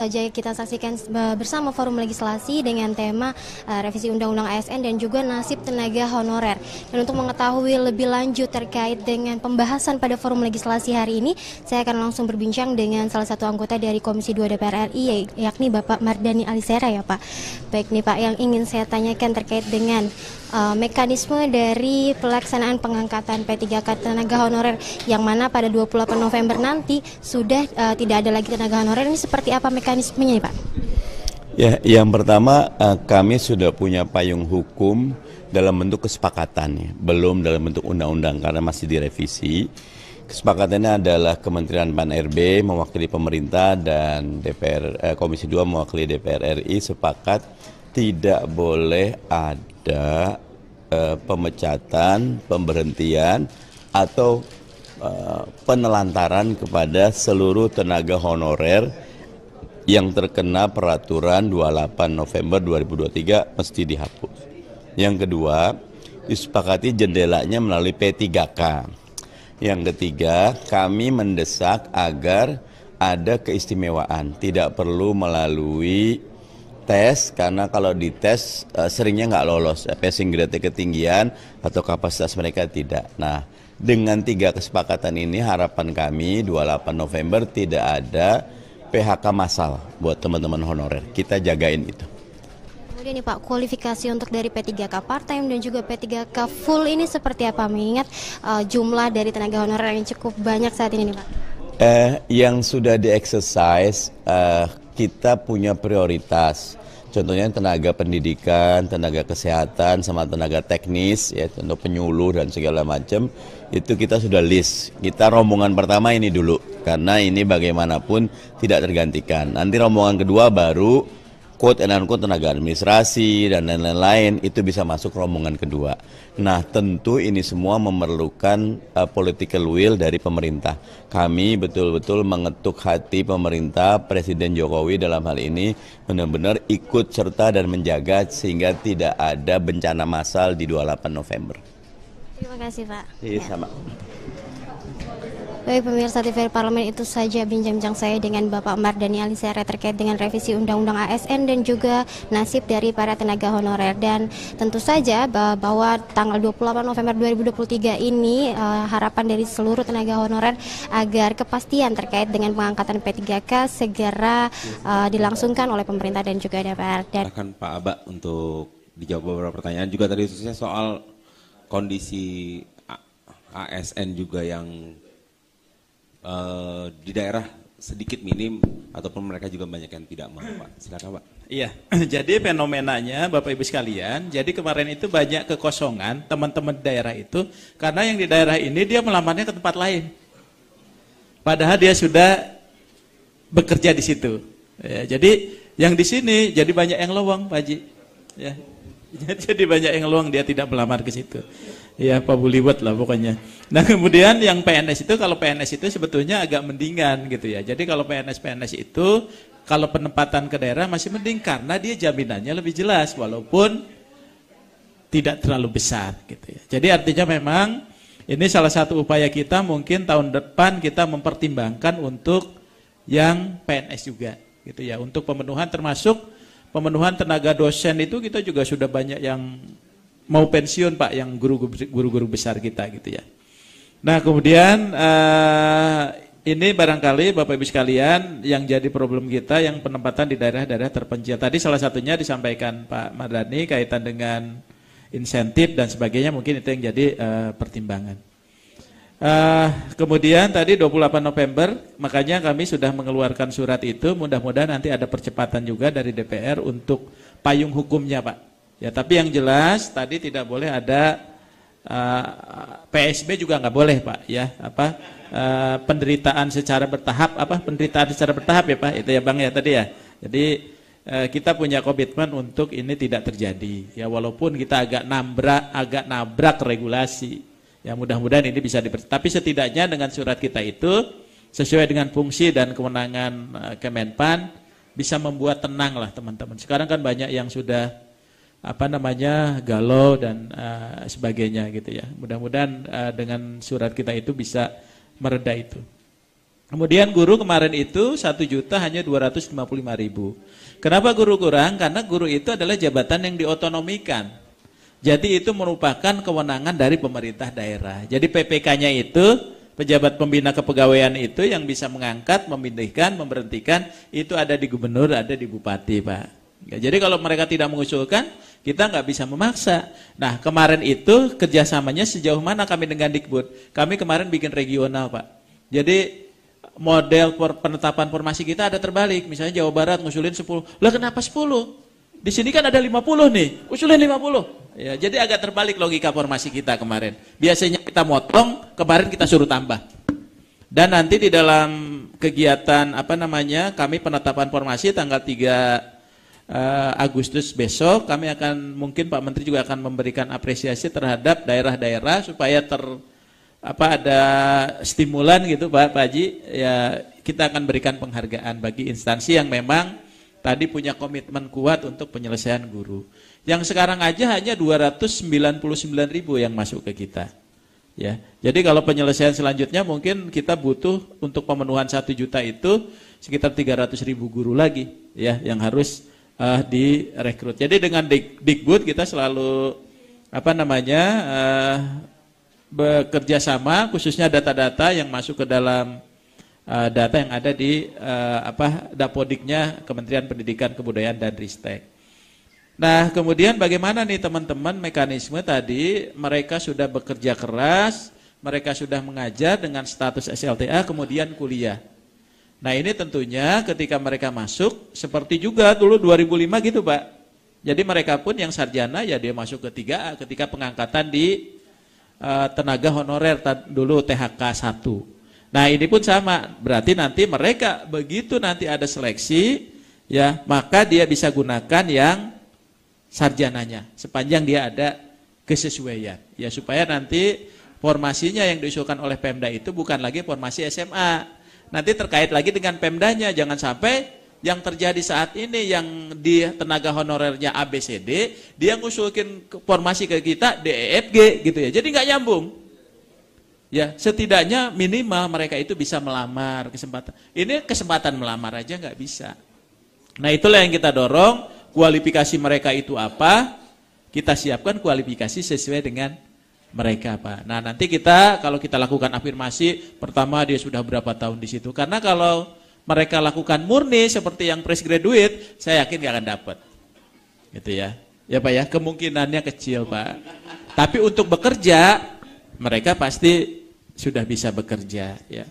Saja kita saksikan bersama forum legislasi dengan tema revisi Undang-Undang ASN dan juga nasib tenaga honorer. Dan untuk mengetahui lebih lanjut terkait dengan pembahasan pada forum legislasi hari ini, saya akan langsung berbincang dengan salah satu anggota dari Komisi 2 DPR RI, yakni Bapak Mardhani Alisera ya Pak. Baik nih Pak, yang ingin saya tanyakan terkait dengan mekanisme dari pelaksanaan pengangkatan P3K tenaga honorer yang mana pada 28 November nanti sudah tidak ada lagi tenaga honorer, ini seperti apa mekanismenya nih Pak? Ya, yang pertama kami sudah punya payung hukum dalam bentuk kesepakatan, ya. Belum dalam bentuk undang-undang karena masih direvisi. Kesepakatannya adalah Kementerian PAN-RB mewakili pemerintah dan Komisi 2 mewakili DPR RI sepakat tidak boleh ada pemecatan, pemberhentian atau penelantaran kepada seluruh tenaga honorer yang terkena peraturan 28 November 2023 mesti dihapus. Yang kedua, disepakati jendelanya melalui P3K. Yang ketiga, kami mendesak agar ada keistimewaan, tidak perlu melalui tes, karena kalau dites seringnya nggak lolos, passing grade ketinggian atau kapasitas mereka tidak. Nah, dengan 3 kesepakatan ini harapan kami 28 November tidak ada PHK massal buat teman-teman honorer. Kita jagain itu. Kemudian nih Pak, kualifikasi untuk dari P3K part-time dan juga P3K full ini seperti apa? Mengingat jumlah dari tenaga honorer yang cukup banyak saat ini nih Pak. Yang sudah di-exercise, kita punya prioritas. Contohnya tenaga pendidikan, tenaga kesehatan, sama tenaga teknis, ya, untuk penyuluh dan segala macam. Itu kita sudah list. Kita rombongan pertama ini dulu, karena ini bagaimanapun tidak tergantikan. Nanti rombongan kedua baru quote and unquote tenaga administrasi dan lain-lain, itu bisa masuk rombongan kedua. Nah, tentu ini semua memerlukan political will dari pemerintah. Kami betul-betul mengetuk hati pemerintah, Presiden Jokowi dalam hal ini benar-benar ikut serta dan menjaga sehingga tidak ada bencana massal di 28 November. Terima kasih Pak. Iya, sama. Baik pemirsa TV Parlemen, itu saja bincang-bincang saya dengan Bapak Mardhani Alisera terkait dengan revisi Undang-Undang ASN dan juga nasib dari para tenaga honorer. Dan tentu saja bahwa tanggal 28 November 2023 ini harapan dari seluruh tenaga honorer agar kepastian terkait dengan pengangkatan P3K segera dilangsungkan oleh pemerintah dan juga DPR. Dan akan Pak Aba untuk dijawab beberapa pertanyaan juga tadi, khususnya soal kondisi ASN juga yang di daerah sedikit minim ataupun mereka juga banyak yang tidak mau, Pak. Silakan Pak. Iya, jadi fenomenanya Bapak Ibu sekalian, jadi kemarin itu banyak kekosongan teman-teman daerah itu karena yang di daerah ini dia melamarnya ke tempat lain. Padahal dia sudah bekerja di situ. Ya, jadi yang di sini jadi banyak yang lowong, Pak Haji. Ya. Jadi banyak yang luang, dia tidak melamar ke situ. Ya, Pak Buliwet lah pokoknya. Nah, kemudian yang PNS itu, kalau PNS itu sebetulnya agak mendingan gitu ya. Jadi kalau PNS itu, kalau penempatan ke daerah masih mending karena dia jaminannya lebih jelas walaupun tidak terlalu besar gitu ya. Jadi artinya memang ini salah satu upaya kita, mungkin tahun depan kita mempertimbangkan untuk yang PNS juga gitu ya. Untuk pemenuhan, termasuk pemenuhan tenaga dosen itu kita juga sudah banyak yang mau pensiun Pak, yang guru-guru besar kita gitu ya. Nah kemudian ini barangkali Bapak Ibu sekalian yang jadi problem kita, yang penempatan di daerah-daerah terpencil. Tadi salah satunya disampaikan Pak Mardhani kaitan dengan insentif dan sebagainya, mungkin itu yang jadi pertimbangan. Kemudian tadi 28 November, makanya kami sudah mengeluarkan surat itu, mudah-mudahan nanti ada percepatan juga dari DPR untuk payung hukumnya Pak. Ya, tapi yang jelas tadi tidak boleh ada PSB juga nggak boleh Pak ya, penderitaan secara bertahap, penderitaan secara bertahap ya Pak, itu ya Bang ya tadi ya. Jadi kita punya komitmen untuk ini tidak terjadi ya, walaupun kita agak nabrak regulasi. Ya, mudah-mudahan ini bisa tapi setidaknya dengan surat kita itu sesuai dengan fungsi dan kewenangan Kemenpan bisa membuat tenang lah teman-teman. Sekarang kan banyak yang sudah galau dan sebagainya gitu ya. Mudah-mudahan dengan surat kita itu bisa mereda itu. Kemudian guru kemarin itu 1 juta hanya 255.000. Kenapa guru kurang? Karena guru itu adalah jabatan yang diotonomikan. Jadi itu merupakan kewenangan dari pemerintah daerah. Jadi PPK-nya itu, pejabat pembina kepegawaian itu yang bisa mengangkat, memindahkan, memberhentikan, itu ada di gubernur, ada di bupati, Pak. Ya, jadi kalau mereka tidak mengusulkan, kita nggak bisa memaksa. Nah, kemarin itu kerjasamanya sejauh mana kami dengan Dikbud? Kami kemarin bikin regional, Pak. Jadi model penetapan formasi kita ada terbalik. Misalnya Jawa Barat ngusulin 10. Lah kenapa 10? Di sini kan ada 50 nih. Usulin 50. Ya, jadi agak terbalik logika formasi kita kemarin. Biasanya kita motong, kemarin kita suruh tambah. Dan nanti di dalam kegiatan kami penetapan formasi tanggal 3 Agustus besok, kami akan, mungkin Pak Menteri juga akan memberikan apresiasi terhadap daerah-daerah supaya ada stimulan gitu Pak Haji, ya kita akan berikan penghargaan bagi instansi yang memang tadi punya komitmen kuat untuk penyelesaian guru. Yang sekarang aja hanya 299.000 yang masuk ke kita. Ya, jadi kalau penyelesaian selanjutnya mungkin kita butuh untuk pemenuhan 1 juta itu sekitar 300.000 guru lagi, ya, yang harus direkrut. Jadi dengan Dikbud kita selalu bekerja sama, khususnya data-data yang masuk ke dalam data yang ada di Dapodiknya Kementerian Pendidikan, Kebudayaan dan Ristek. Nah, kemudian bagaimana nih teman-teman mekanisme tadi, mereka sudah bekerja keras, mereka sudah mengajar dengan status SLTA, kemudian kuliah. Nah, ini tentunya ketika mereka masuk, seperti juga dulu 2005 gitu Pak. Jadi mereka pun yang sarjana ya dia masuk ke 3A ketika pengangkatan di tenaga honorer dulu THK 1. Nah, ini pun sama, berarti nanti mereka begitu nanti ada seleksi, ya maka dia bisa gunakan yang sarjananya sepanjang dia ada kesesuaian, ya supaya nanti formasinya yang diusulkan oleh Pemda itu bukan lagi formasi SMA, nanti terkait lagi dengan Pemdanya, jangan sampai yang terjadi saat ini yang di tenaga honorernya ABCD, dia ngusulkin formasi ke kita DEFG gitu ya. Jadi nggak nyambung. Ya, setidaknya minimal mereka itu bisa melamar kesempatan. Ini kesempatan melamar aja nggak bisa. Nah, itulah yang kita dorong, kualifikasi mereka itu apa? Kita siapkan kualifikasi sesuai dengan mereka, Pak. Nah, nanti kita kalau kita lakukan afirmasi, pertama dia sudah berapa tahun di situ. Karena kalau mereka lakukan murni seperti yang fresh graduate, saya yakin gak akan dapat. Gitu ya. Ya Pak ya, kemungkinannya kecil Pak. Tapi untuk bekerja, mereka pasti sudah bisa bekerja ya.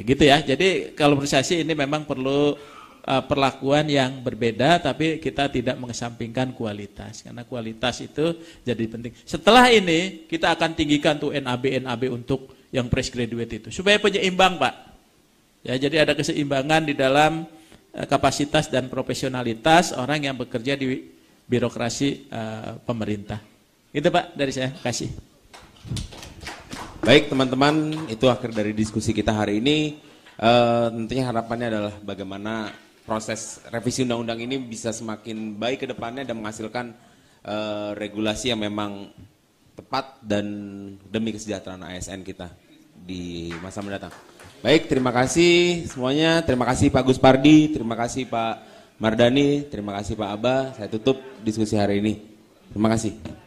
Gitu ya. Jadi kalau menurut saya sih ini memang perlu perlakuan yang berbeda, tapi kita tidak mengesampingkan kualitas. Karena kualitas itu jadi penting. Setelah ini, kita akan tinggikan tuh NAB untuk yang fresh graduate itu. Supaya penyeimbang Pak. Ya, jadi ada keseimbangan di dalam kapasitas dan profesionalitas orang yang bekerja di birokrasi pemerintah. Itu Pak dari saya, kasih. Baik teman-teman, itu akhir dari diskusi kita hari ini. Tentunya harapannya adalah bagaimana proses revisi undang-undang ini bisa semakin baik ke depannya dan menghasilkan regulasi yang memang tepat dan demi kesejahteraan ASN kita di masa mendatang. Baik, terima kasih semuanya. Terima kasih Pak Gus Pardi, terima kasih Pak Mardani, terima kasih Pak Aba. Saya tutup diskusi hari ini. Terima kasih.